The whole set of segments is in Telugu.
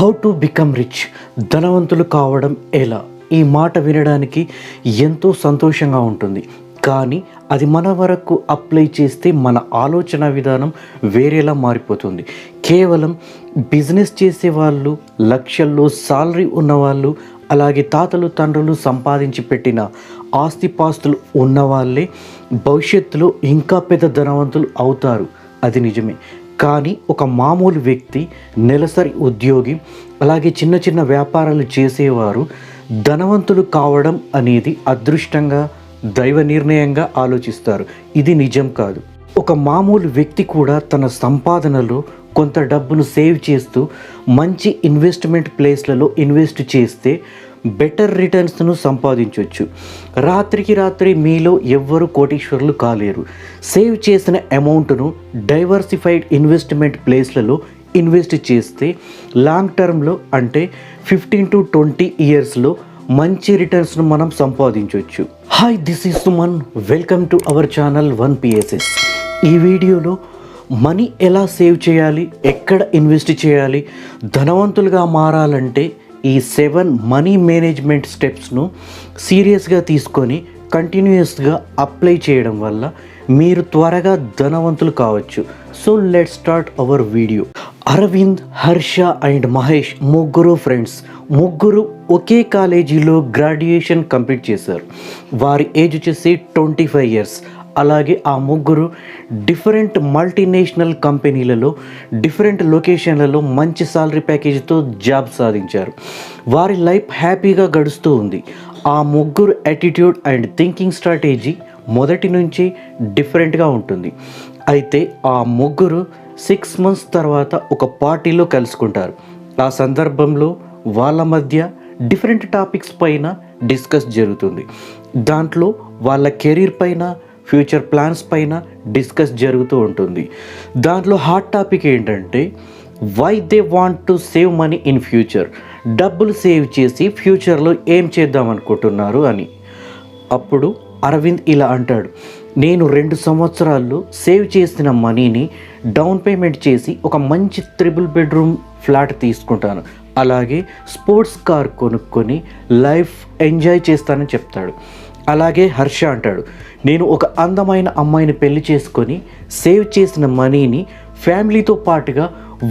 హౌ టు బికమ్ రిచ్, ధనవంతులు కావడం ఎలా? ఈ మాట వినడానికి ఎంతో సంతోషంగా ఉంటుంది, కానీ అది మన వరకు అప్లై చేస్తే మన ఆలోచన విధానం వేరేలా మారిపోతుంది. కేవలం బిజినెస్ చేసేవాళ్ళు, లక్షల్లో సాలరీ ఉన్నవాళ్ళు, అలాగే తాతలు తండ్రులు సంపాదించి పెట్టిన ఆస్తిపాస్తులు ఉన్నవాళ్ళే భవిష్యత్తులో ఇంకా పెద్ద ధనవంతులు అవుతారు. అది నిజమే. కానీ ఒక మామూలు వ్యక్తి, నెలసరి ఉద్యోగి, అలాగే చిన్న చిన్న వ్యాపారాలు చేసేవారు ధనవంతులు కావడం అనేది అదృష్టంగా, దైవ నిర్ణయంగా ఆలోచిస్తారు. ఇది నిజం కాదు. ఒక మామూలు వ్యక్తి కూడా తన సంపాదనలో కొంత డబ్బును సేవ్ చేస్తూ మంచి ఇన్వెస్ట్మెంట్ ప్లేస్లలో ఇన్వెస్ట్ చేస్తే బెటర్ రిటర్న్స్ను సంపాదించవచ్చు. రాత్రికి రాత్రి మీలో ఎవ్వరు కోటీశ్వరులు కాలేరు. సేవ్ చేసిన అమౌంట్ను డైవర్సిఫైడ్ ఇన్వెస్ట్మెంట్ ప్లేస్లలో ఇన్వెస్ట్ చేస్తే లాంగ్ టర్మ్లో అంటే 15 to 20 ఇయర్స్లో మంచి రిటర్న్స్ను మనం సంపాదించవచ్చు. Hi, this is Suman. Welcome to our channel 1PSS. ఈ వీడియోలో మనీ ఎలా సేవ్ చేయాలి, ఎక్కడ ఇన్వెస్ట్ చేయాలి, ధనవంతులుగా మారాలంటే ఈ 7 మనీ మేనేజ్మెంట్ స్టెప్స్ను సీరియస్గా తీసుకొని కంటిన్యూస్గా అప్లై చేయడం వల్ల మీరు త్వరగా ధనవంతులు కావచ్చు. So let's start our video. Arvind, Harsha and Mahesh ముగ్గురు ఫ్రెండ్స్. ముగ్గురు ఒకే కాలేజీలో గ్రాడ్యుయేషన్ కంప్లీట్ చేశారు. వారి ఏజ్ వచ్చేసి 25 ఇయర్స్. అలాగే ఆ ముగ్గురు డిఫరెంట్ మల్టీనేషనల్ కంపెనీలలో, డిఫరెంట్ లొకేషన్లలో మంచి సాలరీ ప్యాకేజీతో జాబ్ సాధించారు. వారి లైఫ్ హ్యాపీగా గడుస్తూ ఉంది. ఆ ముగ్గురు యాటిట్యూడ్ అండ్ థింకింగ్ స్ట్రాటజీ మొదటి నుంచి డిఫరెంట్గా ఉంటుంది. అయితే ఆ ముగ్గురు 6 months తర్వాత ఒక పార్టీలో కలుసుకుంటారు. ఆ సందర్భంలో వాళ్ళ మధ్య డిఫరెంట్ టాపిక్స్ పైన డిస్కస్ జరుగుతుంది. దాంట్లో వాళ్ళ కెరీర్ పైన, ఫ్యూచర్ ప్లాన్స్ పైన డిస్కస్ జరుగుతూ ఉంటుంది. దాంట్లో హాట్ టాపిక్ ఏంటంటే why they want to save money in future. డబ్బులు సేవ్ చేసి ఫ్యూచర్లో ఏం చేద్దాం అనుకుంటున్నారు అని. అప్పుడు అరవింద్ ఇలా అంటాడు, నేను 2 సంవత్సరాల్లో సేవ్ చేసిన మనీని డౌన్ పేమెంట్ చేసి ఒక మంచి 3 bedroom ఫ్లాట్ తీసుకుంటాను, అలాగే స్పోర్ట్స్ కార్ కొనుక్కొని లైఫ్ ఎంజాయ్ చేస్తానని చెప్తాడు. అలాగే హర్ష అంటాడు, నేను ఒక అందమైన అమ్మాయిని పెళ్లి చేసుకొని సేవ్ చేసిన మనీని ఫ్యామిలీతో పాటుగా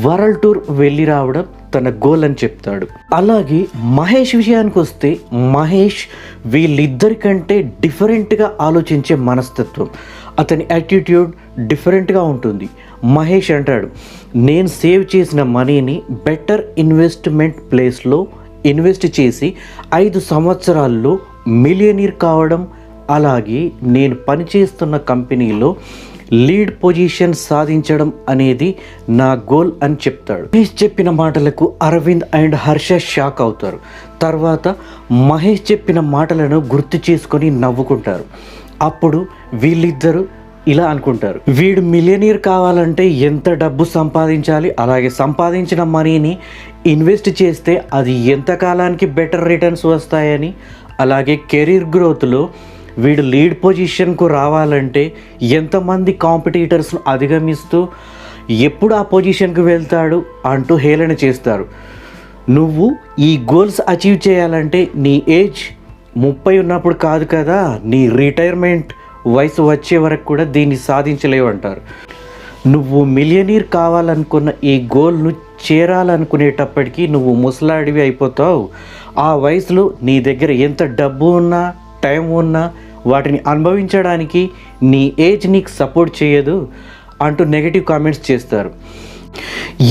వరల్డ్ టూర్ వెళ్ళి రావడం తన గోల్ అని చెప్తాడు. అలాగే మహేష్ విషయానికి వస్తే, మహేష్ వీళ్ళిద్దరికంటే డిఫరెంట్గా ఆలోచించే మనస్తత్వం. అతని యాటిట్యూడ్ డిఫరెంట్గా ఉంటుంది. మహేష్ అంటాడు, నేను సేవ్ చేసిన మనీని బెటర్ ఇన్వెస్ట్మెంట్ ప్లేస్లో ఇన్వెస్ట్ చేసి 5 సంవత్సరాల్లో మిలియనీర్ కావడం, అలాగే నేను పనిచేస్తున్న కంపెనీలో లీడ్ పొజిషన్ సాధించడం అనేది నా గోల్ అని చెప్తాడు. మహేష్ చెప్పిన మాటలకు అరవింద్ అండ్ హర్ష షాక్ అవుతారు. తర్వాత మహేష్ చెప్పిన మాటలను గుర్తు చేసుకొని నవ్వుకుంటారు. అప్పుడు వీళ్ళిద్దరూ ఇలా అనుకుంటారు, వీడు మిలియనీర్ కావాలంటే ఎంత డబ్బు సంపాదించాలి, అలాగే సంపాదించిన మనీని ఇన్వెస్ట్ చేస్తే అది ఎంత కాలానికి బెటర్ రిటర్న్స్ వస్తాయని, అలాగే కెరీర్ గ్రోత్లో వీడు లీడ్ పొజిషన్కు రావాలంటే ఎంతమంది కాంపిటీటర్స్ను అధిగమిస్తూ ఎప్పుడు ఆ పొజిషన్కి వెళ్తాడు అంటూ హేళన చేస్తారు. నువ్వు ఈ గోల్స్ అచీవ్ చేయాలంటే నీ ఏజ్ 30 ఉన్నప్పుడు కాదు కదా, నీ రిటైర్మెంట్ వయసు వచ్చే వరకు కూడా దీన్ని సాధించలేవు అంటారు. నువ్వు మిలియనీర్ కావాలనుకున్న ఈ గోల్ను చేరాలనుకునేటప్పటికీ నువ్వు ముసలాడివి అయిపోతావు. ఆ వయసులో నీ దగ్గర ఎంత డబ్బు ఉన్నా, టైం ఉన్నా వాటిని అనుభవించడానికి నీ ఏజ్ నీకు సపోర్ట్ చేయదు అంటూ నెగటివ్ కామెంట్స్ చేస్తారు.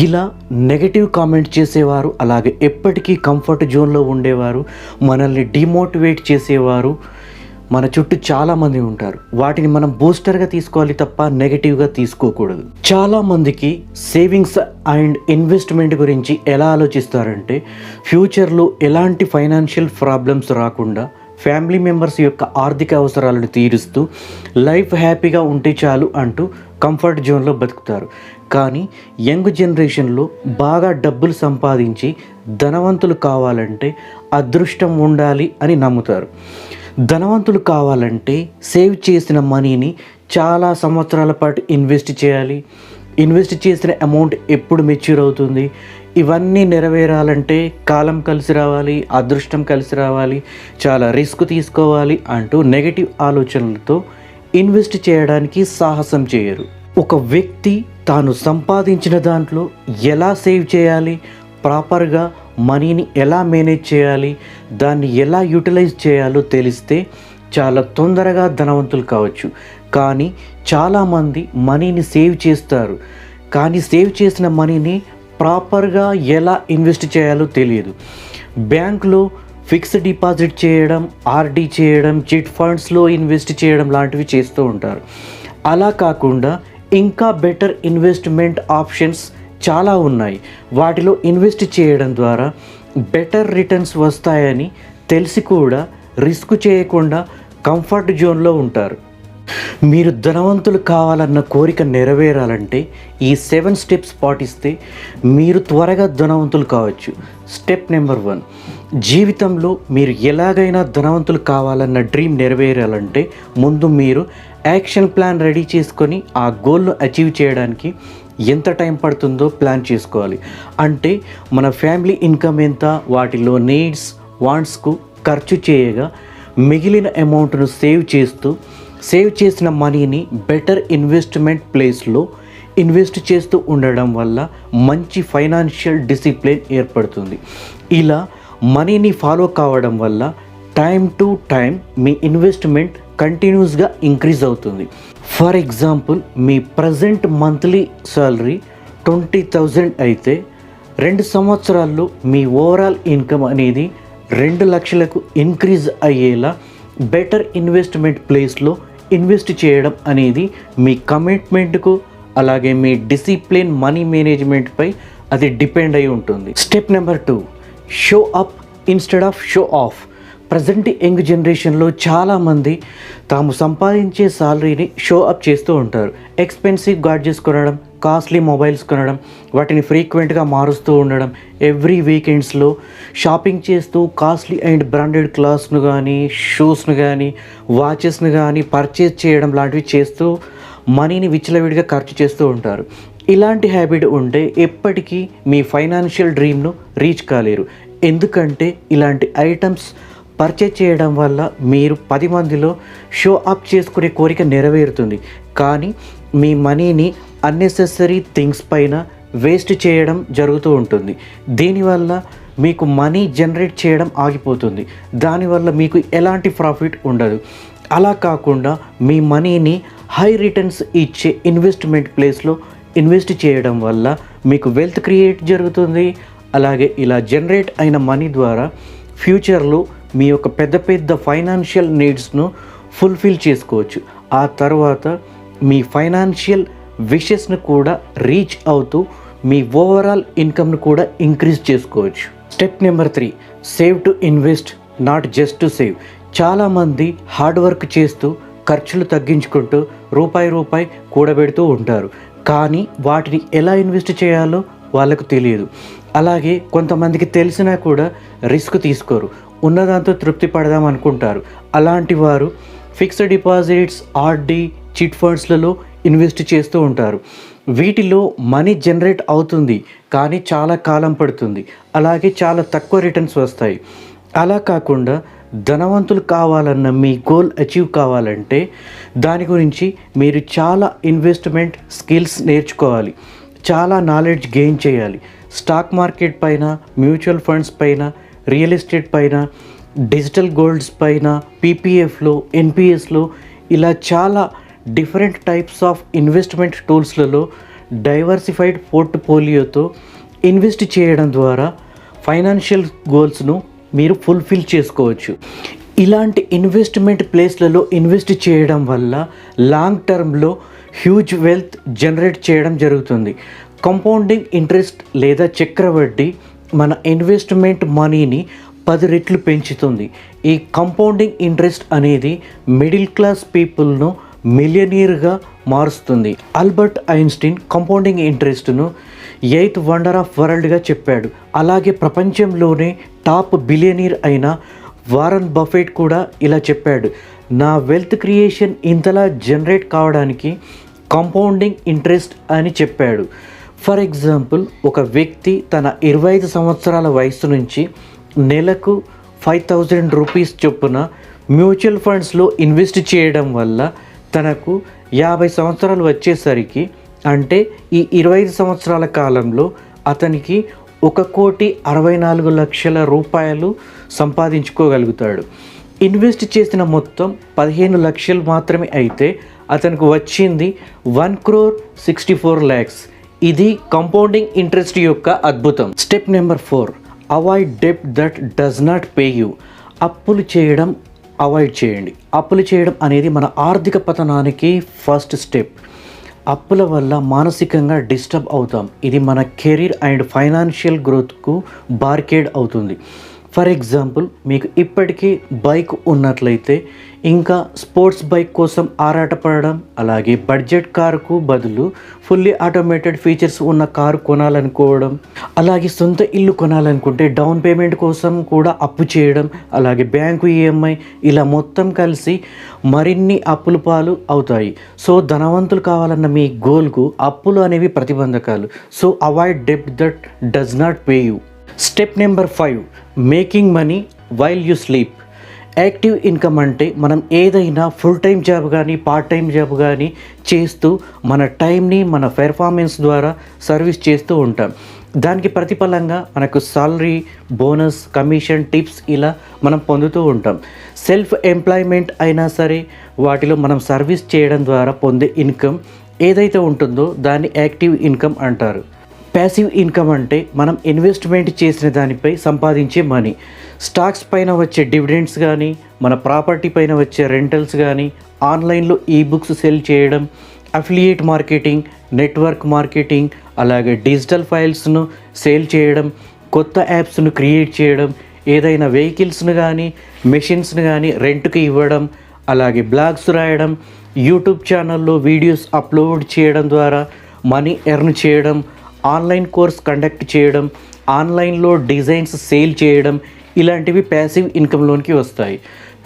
ఇలా నెగటివ్ కామెంట్ చేసేవారు, అలాగే ఎప్పటికీ కంఫర్ట్ జోన్లో ఉండేవారు, మనల్ని డిమోటివేట్ చేసేవారు మన చుట్టూ చాలామంది ఉంటారు. వాటిని మనం బూస్టర్గా తీసుకోవాలి తప్ప నెగటివ్గా తీసుకోకూడదు. చాలామందికి సేవింగ్స్ అండ్ ఇన్వెస్ట్మెంట్ గురించి ఎలా ఆలోచిస్తారంటే, ఫ్యూచర్లో ఎలాంటి ఫైనాన్షియల్ ప్రాబ్లమ్స్ రాకుండా ఫ్యామిలీ మెంబర్స్ యొక్క ఆర్థిక అవసరాలను తీరుస్తూ లైఫ్ హ్యాపీగా ఉంటే చాలు అంటూ కంఫర్ట్ జోన్లో బతుకుతారు. కానీ యంగ్ జనరేషన్లో బాగా డబ్బులు సంపాదించి ధనవంతులు కావాలంటే అదృష్టం ఉండాలి అని నమ్ముతారు. ధనవంతులు కావాలంటే సేవ్ చేసిన మనీని చాలా సంవత్సరాల పాటు ఇన్వెస్ట్ చేయాలి. ఇన్వెస్ట్ చేసిన అమౌంట్ ఎప్పుడు మెచ్యూర్ అవుతుంది, ఇవన్నీ నెరవేరాలంటే కాలం కలిసి రావాలి, అదృష్టం కలిసి రావాలి, చాలా రిస్క్ తీసుకోవాలి అంటూ నెగటివ్ ఆలోచనలతో ఇన్వెస్ట్ చేయడానికి సాహసం చేయరు. ఒక వ్యక్తి తాను సంపాదించిన దాంట్లో ఎలా సేవ్ చేయాలి, ప్రాపర్గా మనీని ఎలా మేనేజ్ చేయాలి, దాన్ని ఎలా యూటిలైజ్ చేయాలో తెలిస్తే చాలా తొందరగా ధనవంతులు కావచ్చు. కానీ చాలామంది మనీని సేవ్ చేస్తారు, కానీ సేవ్ చేసిన మనీని ప్రాపర్గా ఎలా ఇన్వెస్ట్ చేయాలో తెలియదు. బ్యాంకులో ఫిక్స్డ్ డిపాజిట్ చేయడం, ఆర్డీ చేయడం, చిట్ ఫండ్స్లో ఇన్వెస్ట్ చేయడం లాంటివి చేస్తూ ఉంటారు. అలా కాకుండా ఇంకా బెటర్ ఇన్వెస్ట్మెంట్ ఆప్షన్స్ చాలా ఉన్నాయి. వాటిలో ఇన్వెస్ట్ చేయడం ద్వారా బెటర్ రిటర్న్స్ వస్తాయని తెలిసి కూడా రిస్క్ చేయకుండా కంఫర్ట్ జోన్లో ఉంటారు. మీరు ధనవంతులు కావాలన్న కోరిక నెరవేరాలంటే ఈ 7 స్టెప్స్ పాటిస్తే మీరు త్వరగా ధనవంతులు కావచ్చు. స్టెప్ నెంబర్ 1, జీవితంలో మీరు ఎలాగైనా ధనవంతులు కావాలన్న డ్రీమ్ నెరవేరాలంటే ముందు మీరు యాక్షన్ ప్లాన్ రెడీ చేసుకొని ఆ గోల్ను అచీవ్ చేయడానికి ఎంత టైం పడుతుందో ప్లాన్ చేసుకోవాలి. అంటే మన ఫ్యామిలీ ఇన్కమ్ ఎంత, వాటిలో నీడ్స్, వాంట్స్కు ఖర్చు చేయగా మిగిలిన అమౌంట్ను సేవ్ చేసిన మనీని బెటర్ ఇన్వెస్ట్మెంట్ ప్లేస్లో ఇన్వెస్ట్ చేస్తూ ఉండడం వల్ల మంచి ఫైనాన్షియల్ డిసిప్లిన్ ఏర్పడుతుంది. ఇలా మనీని ఫాలో కావడం వల్ల time to time me investment కంటిన్యూస్గా ఇంక్రీజ్ అవుతుంది. For example, me present monthly salary 20,000 అయితే 2 సంవత్సరాల్లో మీ ఓవరాల్ ఇన్కమ్ అనేది 2 లక్షలకు ఇంక్రీజ్ అయ్యేలా బెటర్ ఇన్వెస్ట్మెంట్ ప్లేస్లో ఇన్వెస్ట్ చేయడం అనేది మీ కమిట్మెంట్కు, అలాగే మీ డిసిప్లిన్, మనీ మేనేజ్మెంట్పై అది డిపెండ్ అయి ఉంటుంది. Step number 2, show up instead of show off. Present young జనరేషన్లో చాలామంది తాము సంపాదించే సాలరీని షో అప్ చేస్తూ ఉంటారు. ఎక్స్పెన్సివ్ గాడ్జెట్స్ కొనడం, కాస్ట్లీ మొబైల్స్ కొనడం, వాటిని ఫ్రీక్వెంట్గా మారుస్తూ ఉండడం, ఎవ్రీ వీకెండ్స్లో షాపింగ్ చేస్తూ కాస్ట్లీ అండ్ బ్రాండెడ్ క్లాత్స్ను కానీ, షూస్ను కానీ, వాచెస్ను కానీ పర్చేజ్ చేయడం లాంటివి చేస్తూ మనీని విచ్చలవిడిగా ఖర్చు చేస్తూ ఉంటారు. ఇలాంటి హ్యాబిట్ ఉంటే ఎప్పటికీ మీ ఫైనాన్షియల్ డ్రీమ్ను రీచ్ కాలేరు. ఎందుకంటే ఇలాంటి ఐటమ్స్ పర్చేజ్ చేయడం వల్ల మీరు 10 మందిలో షో అప్ చేసుకునే కోరిక నెరవేరుతుంది, కానీ మీ మనీని అన్నెసెసరీ థింగ్స్ పైన వేస్ట్ చేయడం జరుగుతూ ఉంటుంది. దీనివల్ల మీకు మనీ జనరేట్ చేయడం ఆగిపోతుంది. దానివల్ల మీకు ఎలాంటి ప్రాఫిట్ ఉండదు. అలా కాకుండా మీ మనీని హై రిటర్న్స్ ఇచ్చే ఇన్వెస్ట్మెంట్ ప్లేస్లో ఇన్వెస్ట్ చేయడం వల్ల మీకు వెల్త్ క్రియేట్ జరుగుతుంది. అలాగే ఇలా జనరేట్ అయిన మనీ ద్వారా ఫ్యూచర్లో మీ యొక్క పెద్ద పెద్ద ఫైనాన్షియల్ నీడ్స్ను ఫుల్ఫిల్ చేసుకోవచ్చు. ఆ తర్వాత మీ ఫైనాన్షియల్ విషెస్ను కూడా రీచ్ అవుతూ మీ ఓవరాల్ ఇన్కమ్ను కూడా ఇంక్రీజ్ చేసుకోవచ్చు. Step number 3, save to invest, not just to save. చాలామంది హార్డ్ వర్క్ చేస్తూ ఖర్చులు తగ్గించుకుంటూ రూపాయి కూడబెడుతూ ఉంటారు, కానీ వాటిని ఎలా ఇన్వెస్ట్ చేయాలో వాళ్ళకు తెలియదు. అలాగే కొంతమందికి తెలిసినా కూడా రిస్క్ తీసుకోరు, ఉన్నదాంతో తృప్తి పడదాం అనుకుంటారు. అలాంటి వారు ఫిక్స్డ్ డిపాజిట్స్, ఆర్డీ, చిట్ ఫండ్స్లలో ఇన్వెస్ట్ చేస్తూ ఉంటారు. వీటిలో మనీ జనరేట్ అవుతుంది, కానీ చాలా కాలం పడుతుంది, అలాగే చాలా తక్కువ రిటర్న్స్ వస్తాయి. అలా కాకుండా ధనవంతులు కావాలన్న మీ గోల్ అచీవ్ కావాలంటే దాని గురించి మీరు చాలా ఇన్వెస్ట్మెంట్ స్కిల్స్ నేర్చుకోవాలి, చాలా నాలెడ్జ్ గెయిన్ చేయాలి. స్టాక్ మార్కెట్ పైన, మ్యూచువల్ ఫండ్స్ పైన, రియల్ ఎస్టేట్ పైన, డిజిటల్ గోల్డ్స్ పైన, పీపీఎఫ్లో, ఎన్పిఎస్లో, ఇలా చాలా డిఫరెంట్ టైప్స్ ఆఫ్ ఇన్వెస్ట్మెంట్ టూల్స్లలో డైవర్సిఫైడ్ పోర్ట్ఫోలియోతో ఇన్వెస్ట్ చేయడం ద్వారా ఫైనాన్షియల్ గోల్స్ను మీరు ఫుల్ఫిల్ చేసుకోవచ్చు. ఇలాంటి ఇన్వెస్ట్మెంట్ ప్లేస్లలో ఇన్వెస్ట్ చేయడం వల్ల లాంగ్ టర్మ్లో హ్యూజ్ వెల్త్ జనరేట్ చేయడం జరుగుతుంది. కంపౌండింగ్ ఇంట్రెస్ట్ లేదా చక్రవడ్డీ మన ఇన్వెస్ట్మెంట్ మనీని 10 రెట్లు పెంచుతుంది. ఈ కంపౌండింగ్ ఇంట్రెస్ట్ అనేది మిడిల్ క్లాస్ పీపుల్ను మిలియనీర్గా మారుస్తుంది. ఆల్బర్ట్ ఐన్స్టీన్ కంపౌండింగ్ ఇంట్రెస్ట్ను 8th వండర్ ఆఫ్ వరల్డ్గా చెప్పాడు. అలాగే ప్రపంచంలోనే టాప్ బిలియనీర్ అయిన వారన్ బఫెట్ కూడా ఇలా చెప్పాడు, నా వెల్త్ క్రియేషన్ ఇంతలా జనరేట్ కావడానికి కంపౌండింగ్ ఇంట్రెస్ట్ అని చెప్పాడు. ఫర్ ఎగ్జాంపుల్, ఒక వ్యక్తి తన 25 సంవత్సరాల వయసు నుంచి నెలకు 5000 రూపీస్ చొప్పున మ్యూచువల్ ఫండ్స్లో ఇన్వెస్ట్ చేయడం వల్ల తనకు 50 సంవత్సరాలు వచ్చేసరికి, అంటే ఈ 25 సంవత్సరాల కాలంలో అతనికి 1,64,00,000 రూపాయలు సంపాదించుకోగలుగుతాడు. ఇన్వెస్ట్ చేసిన మొత్తం 15 లక్షలు మాత్రమే అయితే అతనికి వచ్చింది 1,64,00,000. ఇది కంపౌండింగ్ ఇంట్రెస్ట్ యొక్క అద్భుతం. Step number 4, avoid debt that does not pay you. అప్పులు చేయడం అవాయిడ్ చేయండి. అప్పులు చేయడం అనేది మన ఆర్థిక పతనానికి ఫస్ట్ స్టెప్. అప్పుల వల్ల మానసికంగా డిస్టర్బ్ అవుతాం. ఇది మన కెరీర్ అండ్ ఫైనాన్షియల్ గ్రోత్కు బార్కేడ్ అవుతుంది. ఫర్ ఎగ్జాంపుల్, మీకు ఇప్పటికీ బైక్ ఉన్నట్లయితే ఇంకా స్పోర్ట్స్ బైక్ కోసం ఆరాటపడడం, అలాగే బడ్జెట్ కారుకు బదులు ఫుల్లీ ఆటోమేటెడ్ ఫీచర్స్ ఉన్న కారు కొనాలనుకోవడం, అలాగే సొంత ఇల్లు కొనాలనుకుంటే డౌన్ పేమెంట్ కోసం కూడా అప్పు చేయడం, అలాగే బ్యాంకు ఈఎంఐ, ఇలా మొత్తం కలిసి మరిన్ని అప్పుల పాలు అవుతాయి. సో ధనవంతులు కావాలన్న మీ గోల్కు అప్పులు అనేవి ప్రతిబంధకాలు. So avoid debt that does not pay you. Step number 5, making money while you sleep. Active income అంటే మనం ఏదైనా ఫుల్ టైం జాబ్ కానీ పార్ట్ టైం జాబ్ కానీ చేస్తూ మన టైంని మన పెర్ఫార్మెన్స్ ద్వారా సర్వీస్ చేస్తూ ఉంటాం. దానికి ప్రతిఫలంగా మనకు సాలరీ, బోనస్, కమిషన్, టిప్స్ ఇలా మనం పొందుతూ ఉంటాం. సెల్ఫ్ ఎంప్లాయ్మెంట్ అయినా సరే వాటిలో మనం సర్వీస్ చేయడం ద్వారా పొందే ఇన్కమ్ ఏదైతే ఉంటుందో దాన్ని యాక్టివ్ ఇన్కమ్ అంటారు. ప్యాసివ్ ఇన్కమ్ అంటే మనం ఇన్వెస్ట్మెంట్ చేసిన దానిపై సంపాదించే మనీ. స్టాక్స్ పైన వచ్చే డివిడెండ్స్ కానీ, మన ప్రాపర్టీ పైన వచ్చే రెంటల్స్ కానీ, ఆన్లైన్లో ఈబుక్స్ సెల్ చేయడం, అఫిలియేట్ మార్కెటింగ్, నెట్వర్క్ మార్కెటింగ్, అలాగే డిజిటల్ ఫైల్స్ను సేల్ చేయడం, కొత్త యాప్స్ను క్రియేట్ చేయడం, ఏదైనా వెహికల్స్ను కానీ మెషిన్స్ను కానీ రెంట్కి ఇవ్వడం, అలాగే బ్లాగ్స్ రాయడం, యూట్యూబ్ ఛానల్లో వీడియోస్ అప్లోడ్ చేయడం ద్వారా మనీ ఎర్న్ చేయడం, ఆన్లైన్ కోర్స్ కండక్ట్ చేయడం, ఆన్లైన్లో డిజైన్స్ సేల్ చేయడం, ఇలాంటివి ప్యాసివ్ ఇన్కంలోనికి వస్తాయి.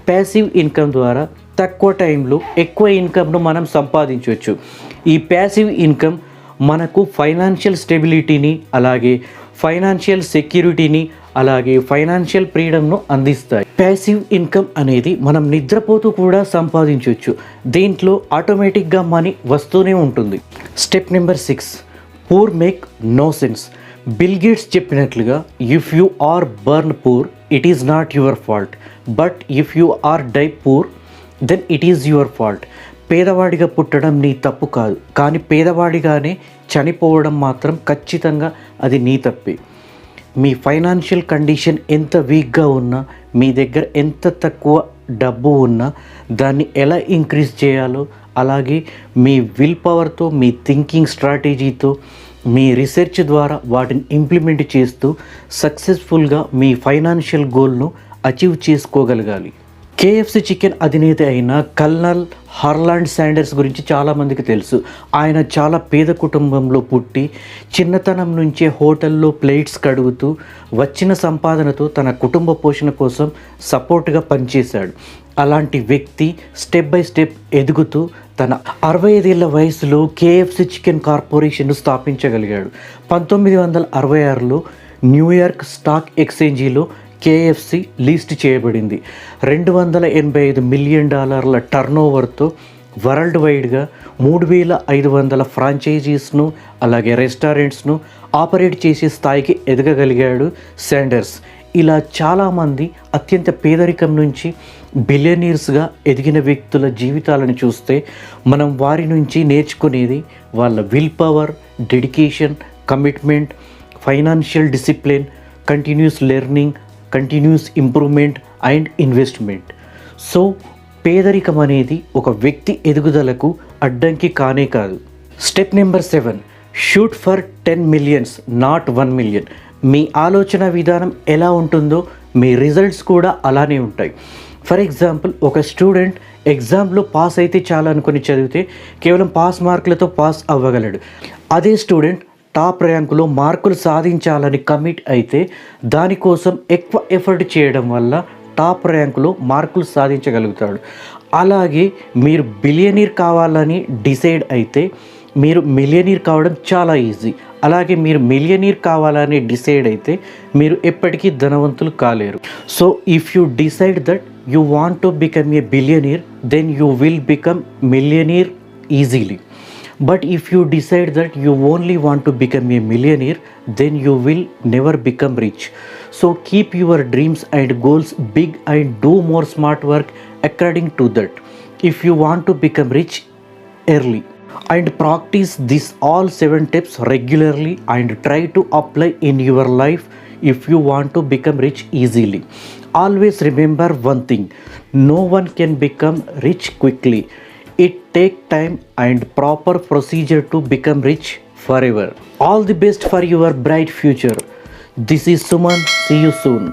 ప్యాసివ్ ఇన్కమ్ ద్వారా తక్కువ టైంలో ఎక్కువ ఇన్కమ్ను మనం సంపాదించవచ్చు. ఈ ప్యాసివ్ ఇన్కమ్ మనకు ఫైనాన్షియల్ స్టెబిలిటీని, అలాగే ఫైనాన్షియల్ సెక్యూరిటీని, అలాగే ఫైనాన్షియల్ ఫ్రీడమ్ను అందిస్తాయి. ప్యాసివ్ ఇన్కమ్ అనేది మనం నిద్రపోతూ కూడా సంపాదించవచ్చు. దీంట్లో ఆటోమేటిక్గా మనీ వస్తూనే ఉంటుంది. Step number 6, poor make no sense. Bill Gates చెప్పినట్లుగా, if you are born poor it is not your fault, but if you are die poor then it is your fault. పేదవాడిగా పుట్టడం నీ తప్పు కాదు, కానీ పేదవాడిగానే చనిపోవడం మాత్రం ఖచ్చితంగా అది నీ తప్పే. మీ ఫైనాన్షియల్ కండిషన్ ఎంత వీక్గా ఉన్నా, మీ దగ్గర ఎంత తక్కువ డబ్బు ఉన్నా దాన్ని ఎలా ఇంక్రీజ్ చేయాలో, అలాగే మీ విల్ పవర్తో, మీ థింకింగ్ స్ట్రాటజీతో, మీ రీసెర్చ్ ద్వారా వాటిని ఇంప్లిమెంట్ చేస్తూ సక్సెస్ఫుల్గా మీ ఫైనాన్షియల్ గోల్ను అచీవ్ చేసుకోగలగాలి. కేఎఫ్సి చికెన్ అధినేత అయిన కల్నల్ హార్లాండ్ శాండర్స్ గురించి చాలామందికి తెలుసు. ఆయన చాలా పేద కుటుంబంలో పుట్టి చిన్నతనం నుంచే హోటల్లో ప్లేట్స్ కడుగుతూ వచ్చిన సంపాదనతో తన కుటుంబ పోషణ కోసం సపోర్ట్గా పనిచేశాడు. అలాంటి వ్యక్తి స్టెప్ బై స్టెప్ ఎదుగుతూ తన 65 ఏళ్ల వయసులో కేఎఫ్సి చికెన్ కార్పొరేషన్ను స్థాపించగలిగాడు. 1966లో న్యూయార్క్ స్టాక్ ఎక్స్చేంజీలో కేఎఫ్సి లిస్ట్ చేయబడింది. $285 మిలియన్ టర్నోవర్తో వరల్డ్ వైడ్గా 3500 ఫ్రాంచైజీస్ను, అలాగే రెస్టారెంట్స్ను ఆపరేట్ చేసే స్థాయికి ఎదగగలిగాడు శాండర్స్. ఇలా చాలామంది అత్యంత పేదరికం నుంచి బిలియనీర్స్గా ఎదిగిన వ్యక్తుల జీవితాలను చూస్తే మనం వారి నుంచి నేర్చుకునేది వాళ్ళ will power, dedication, commitment, financial discipline, continuous learning, continuous improvement and investment. So పేదరికం అనేది ఒక వ్యక్తి ఎదుగుదలకు అడ్డంకి కానే కాదు. స్టెప్ నెంబర్ 7, shoot for 10 millions not 1 million. మీ ఆలోచన విధానం ఎలా ఉంటుందో మీ రిజల్ట్స్ కూడా అలానే ఉంటాయి. ఫర్ ఎగ్జాంపుల్, ఒక స్టూడెంట్ ఎగ్జామ్లో పాస్ అయితే చాలా అనుకుని చదివితే కేవలం పాస్ మార్కులతో పాస్ అవ్వగలడు. అదే స్టూడెంట్ టాప్ ర్యాంకులో మార్కులు సాధించాలని కమిట్ అయితే దానికోసం ఎక్కువ ఎఫర్ట్ చేయడం వల్ల టాప్ ర్యాంకులో మార్కులు సాధించగలుగుతాడు. అలాగే మీరు బిలియనీర్ కావాలని డిసైడ్ అయితే మీరు మిలియనీర్ కావడం చాలా ఈజీ. అలాగే మీరు మిలియనీర్ కావాలని డిసైడ్ అయితే మీరు ఎప్పటికీ ధనవంతులు కాలేరు. So if you decide that you want to become a billionaire, then you will become millionaire easily. But if you decide that you only want to become a millionaire, then you will never become rich. So keep your dreams and goals big and do more smart work according to that. If you want to become rich early, and practice this all 7 tips regularly and try to apply in your life if you want to become rich easily. Always remember one thing: no one can become rich quickly. It takes time and proper procedure to become rich forever. All the best for your bright future. This is Suman. See you soon.